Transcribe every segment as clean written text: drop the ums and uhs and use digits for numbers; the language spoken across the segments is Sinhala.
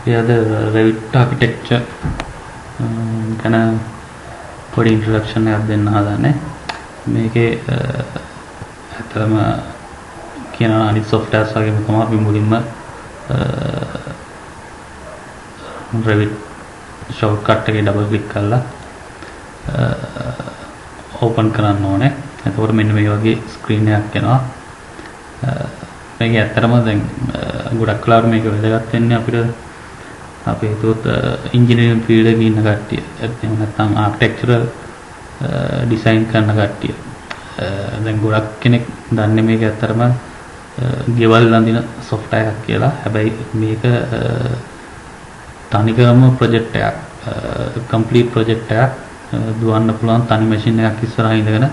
අද Revit architecture ගැන පොඩි ඉන්ට්‍රොඩක්ෂන් එකක් දෙන්න හදන්නේ. මේකේ ඇත්තටම කියනවා අනිත් softwares වගේම තමයි අපි මුලින්ම Revit shortcut එකේ double click කරලා open කරන්න ඕනේ. එතකොට මෙන්න මේ වගේ screen එකක් එනවා. මේක ඇත්තටම දැන් ගොඩක් වෙලාවට මේක වැදගත් වෙන්නේ අපිට අපි හිතුවොත් ඉංජිනේරින් ෆීල්ඩ් එකේ ඉන්න කට්ටිය. එහෙම නැත්නම් ආර්කිටෙක්චරල් ඩිසයින් කරන කට්ටිය. දැන් ගොඩක් කෙනෙක් දන්නේ මේක ඇත්තටම ගෙවල් අඳින software එකක් කියලා. හැබැයි මේක තනිකරම project එකක්. complete project එකක් දුවන්න පුළුවන් තනි machine එකක් ඉස්සරහා ඉඳගෙන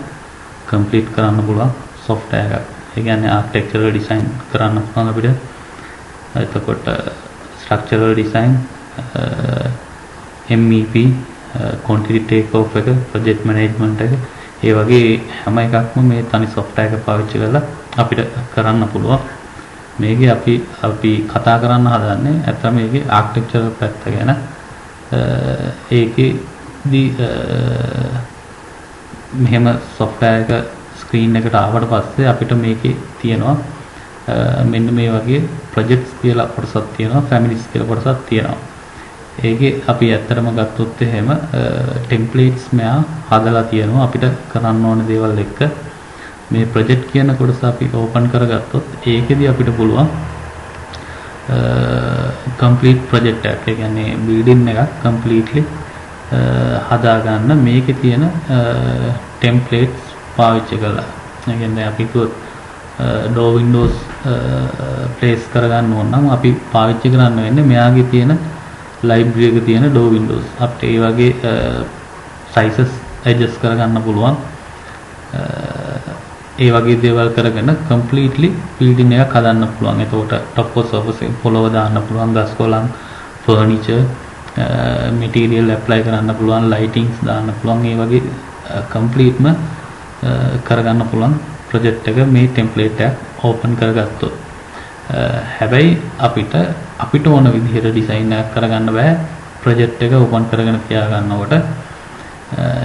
complete කරන්න පුළුවන් software එකක්. ඒ කියන්නේ architectural design කරන්න පුළුවන් අපිට. එතකොට structural design, MEP, quantity takeoff එක, project management එක, ඒ වගේ හැම එකක්ම මේ තනි software එක පාවිච්චි කරලා අපිට කරන්න පුළුවන්. මේකේ අපි කතා කරන්න හදන්නේ ඇත්තම මේකේ architectural පැත්ත ගැන. ඒකේදී මෙහෙම software එක ස්ක්‍රීන් එකට ආවට පස්සේ අපිට මේකේ තියෙනවා මෙන්න මේ වගේ projects කියලා කොටසක් තියෙනවා, families කියලා කොටසක් තියෙනවා. ඒකේ අපි ඇත්තටම ගත්තොත් එහෙම templates මෙයා හදලා තියෙනවා අපිට කරන්න ඕන දේවල් එක්ක. මේ project කියන කොටස අපි open කරගත්තොත් ඒකෙදි අපිට පුළුවන් complete project එකක්. ඒ කියන්නේ building එකක් completely හදා ගන්න මේකේ තියෙන templates පාවිච්චි කරලා. ඒ කියන්නේ අපි කිව්වොත් door windows place කරගන්න ඕන නම් අපි පාවිච්චි කරන්න වෙන්නේ මෙයාගේ තියෙන library එකේ තියෙන door windows. අපිට ඒ වගේ sizes adjust කරගන්න පුළුවන්. ඒ වගේ දේවල් කරගෙන completely building එකක් හදන්න පුළුවන්. එතකොට top of surface එක පොළව දාන්න පුළුවන්, ගස් කොළන්, furniture, material apply කරන්න පුළුවන්, lightings දාන්න පුළුවන්. ඒ වගේ completeම කරගන්න පුළුවන් project එක මේ template එක open කරගත්තොත්. හැබැයි අපිට ඕන විදිහට design එකක් කරගන්න බෑ project එක open කරගෙන තියා ගන්නකොට.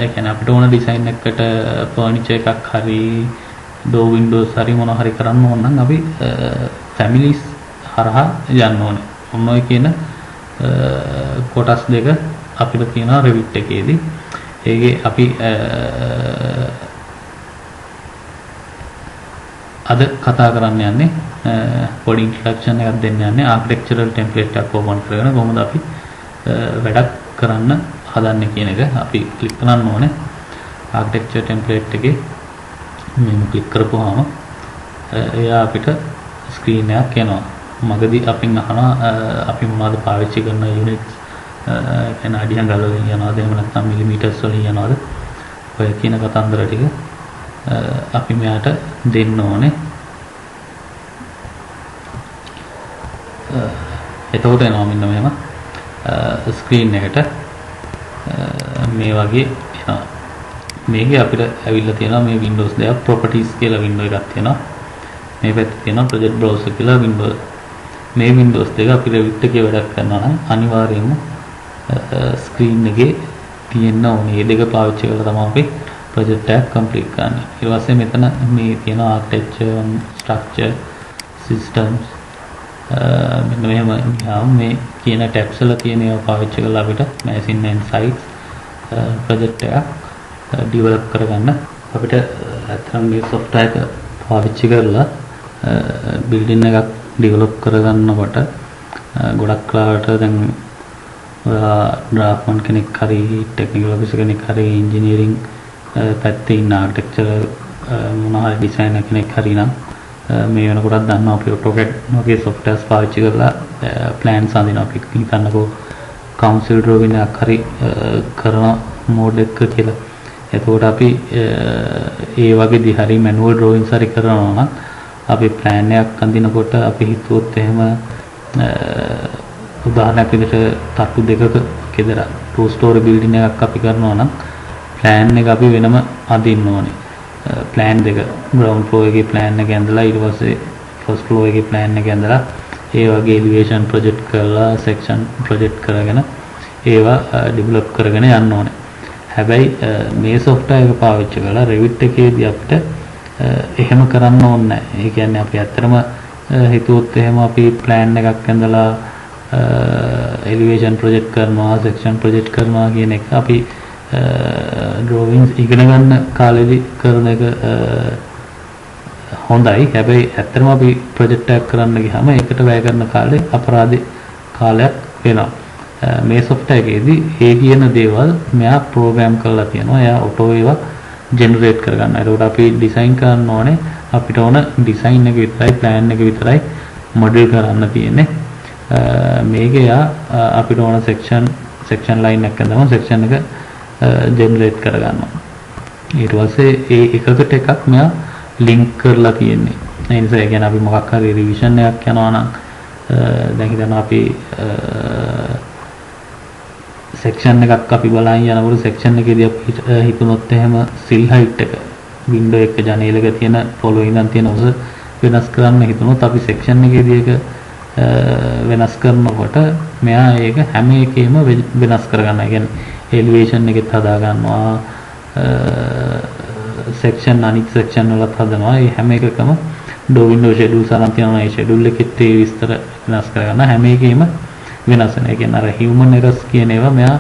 ඒ කියන්නේ අපිට ඕන design එකකට furniture එකක් හරි door windows හරි මොනවා හරි කරන්න ඕන නම් අපි families හරහා යන්න ඕනේ. ඔන්න ඔය කියන කොටස් දෙක අපිට තියෙනවා Revit එකේදී. ඒකේ අපි අද කතා කරන්න යන්නේ පොඩි ඉන්ට්‍රොඩක්ෂන් එකක් දෙන්න යන්නේ architectural template එකක් open කරගෙන කොහොමද අපි වැඩක් කරන්න හදන්නේ කියන එක. අපි ක්ලික් කරන්න ඕනේ architecture template එකේ. මෙන්න ක්ලික් කරපුවාම එයා අපිට ස්ක්‍රීන් එකක් එනවා. මගදී අපින් අහනවා අපි මොනවද පාවිච්චි කරන units, කියන අඩියන් ගල වලින් යනවාද එහෙම නැත්නම් මිලිමීටර්ස් වලින් යනවාද ඔය කියන කතන්දර ටික අපි මෙයාට දෙන්න ඕනේ. එතකොට එනවා මෙන්න මෙහෙම ස්ක්‍රීන් එකට මේ වගේ එනවා. මේකේ අපිට ඇවිල්ලා තියෙනවා මේ Windows දෙක properties කියලා window එකක් තියෙනවා. මේ පැත්තේ තියෙනවා project browser කියලා window. මේ Windows දෙක අපි Revit එකේ වැඩක් කරනවා නම් අනිවාර්යයෙන්ම ස්ක්‍රීන් එකේ තියෙන්න ඕනේ. මේ දෙක පාවිච්චි කරලා තමයි අපි project එක complete කරන්නේ. ඊට පස්සේ මෙතන මේ තියෙන architecture, structure, systems මෙන්න මෙහෙම මේ කියන tabs වල තියෙන ඒවා පාවිච්චි කරලා අපිට machine and sites project එක develop කරගන්න අපිට අත්‍යවශ්‍ය මේ software එක පාවිච්චි කරලා building එකක් develop කරගන්නකොට ගොඩක් වෙලාවට දැන් ඔයා draftsman කෙනෙක් හරි technical officer කෙනෙක් හරි engineering පැත්තේ ඉන්න architectural මොනවා හරි designer කෙනෙක් හරි නම් මේ වෙනකොටත් දන්නවා අපි AutoCAD වගේ softwares පාවිච්චි කරලා plans අඳිනවා. අපි හිතන්නකෝ council drawing එකක් හරි කරන mode එක කියලා. එතකොට අපි ඒ වගේදී හරි manual drawings හරි කරනවා නම් අපි plan එකක් අඳිනකොට අපි හිතුවොත් එහෙම උදාහරණයක් විදිහට තට්ටු දෙකක ගෙදර 2 story building එකක් අපි කරනවා නම් plan එක අපි වෙනම අඳින්න ඕනේ. plan දෙක ground floor එකේ plan එක ඇඳලා ඊට පස්සේ first floor එකේ plan එක ඇඳලා ඒ වගේ එලිවේෂන් ප්‍රොජෙක්ට් කරලා සෙක්ෂන් ප්‍රොජෙක්ට් කරගෙන ඒවා ඩෙවලොප් කරගෙන යන්න ඕනේ. හැබැයි මේ software එක පාවිච්චි කරලා Revit එකේදී අපිට එහෙම කරන්න ඕනේ නැහැ. ඒ කියන්නේ අපි ඇත්තටම හිතුවොත් එහෙම අපි plan එකක් ඇඳලා elevation project කරනවා, section project කරනවා කියන එක අපි drawings ඉගෙන ගන්න කාලෙදී කරන එක හොඳයි. හැබැයි ඇත්තටම අපි project එකක් කරන්න ගියාම ඒකට වැය කරන කාලේ අපරාධ කාලයක් වෙනවා. මේ software එකේදී ඒ කියන දේවල් මෙයා program කරලා තියෙනවා. එයා auto ඒවා generate කරගන්න. ඒකට අපි design කරන්න ඕනේ. අපිට ඕන design එක විතරයි, plan එක විතරයි model කරන්න තියෙන්නේ. මේක එයා අපිට ඕන section line එකක් ගන්නවා, section එක generate කරගන්නවා. ඊට පස්සේ ඒ එකකට එකක් මෙයා link කරලා තියෙන්නේ. ඒ නිසා කියන්නේ අපි මොකක් හරි revision එකක් යනවා නම් දැන් හිතන්න අපි section එකක් අපි බලන් යනකොට section එකේදී අපි හිතනොත් එහෙම sill height එක window එක ජනේලක තියෙන පොළොවේ ඉඳන් තියෙන උස වෙනස් කරන්න හිතනොත් අපි section එකේදී ඒක වෙනස් කරනකොට මෙයා ඒක හැම එකෙම වෙනස් කරගන්නවා. ඒ කියන්නේ elevation එකෙත් හදා ගන්නවා, section අනිත් section වලත් හදනවා. ඒ හැම එකකම door window schedules අරන් තියෙනවා. ඒ schedule එකෙත් ඒ විස්තර වෙනස් කරගන්න හැම එකෙම වෙනස් වෙන. ඒ කියන්නේ අර human errors කියන ඒවා මෙයා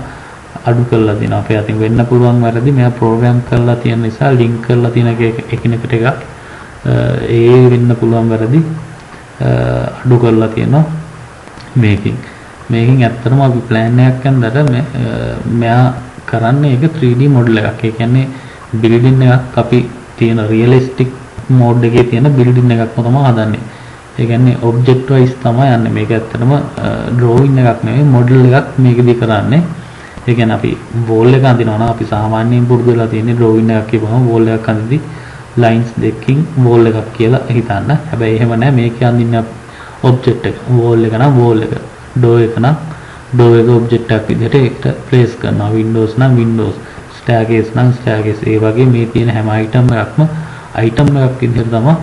අඩු කරලා දෙනවා. අපේ අතින් වෙන්න පුළුවන් වැරදි මෙයා program කරලා තියෙන නිසා link කරලා තියෙන එකිනෙකට එක ඒ වෙන්න පුළුවන් වැරදි අඩු කරලා තියෙනවා මේකෙන්. මේකෙන් ඇත්තටම අපි plan එකක් ගන්නකොට මෙයා කරන්නේ ඒක 3D model එකක්. ඒ කියන්නේ building එකක් අපි තියෙන realistic mode එකේ තියෙන building එකක්ම තමයි හදන්නේ. ඒ කියන්නේ object wise තමයි යන්නේ. මේක ඇත්තටම drawing එකක් නෙවෙයි model එකක් මේකදී කරන්නේ. ඒ කියන්නේ අපි wall එක අඳිනවා නම් අපි සාමාන්‍යයෙන් පුරුදු වෙලා තියෙන්නේ drawing එකක් කියපුවම wall එකක් අඳිද්දි lines දෙකකින් wall එකක් කියලා හිතන්න. හැබැයි එහෙම නැහැ. මේක අඳින්නේ object එක. wall එක නම් wall එක. door එක නම් door එක object එකක් විදිහට ඒකට place කරනවා. windows නම් windows, staircase නම් staircase. ඒ වගේ මේ තියෙන හැම item එකක්ම item එකක් විදිහට තමයි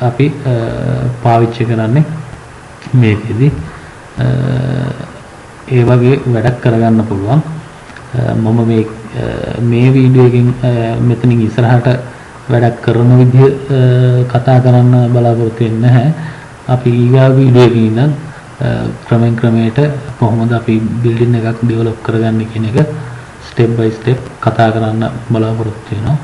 අපි පාවිච්චි කරන්නේ මේකෙදි. ඒ වගේ වැඩක් කරගන්න පුළුවන්. මම මේ වීඩියෝ එකෙන් මෙතනින් ඉස්සරහට වැඩක් කරන විදිහ කතා කරන්න බලාපොරොත්තු වෙන්නේ නැහැ. අපි ඊගා වීඩියෝ එකකින් ඉඳන් ක්‍රමෙන් ක්‍රමයට කොහොමද අපි බිල්ඩින් එකක් ඩෙවලොප් කරගන්නේ කියන එක step by step කතා කරන්න බලාපොරොත්තු වෙනවා.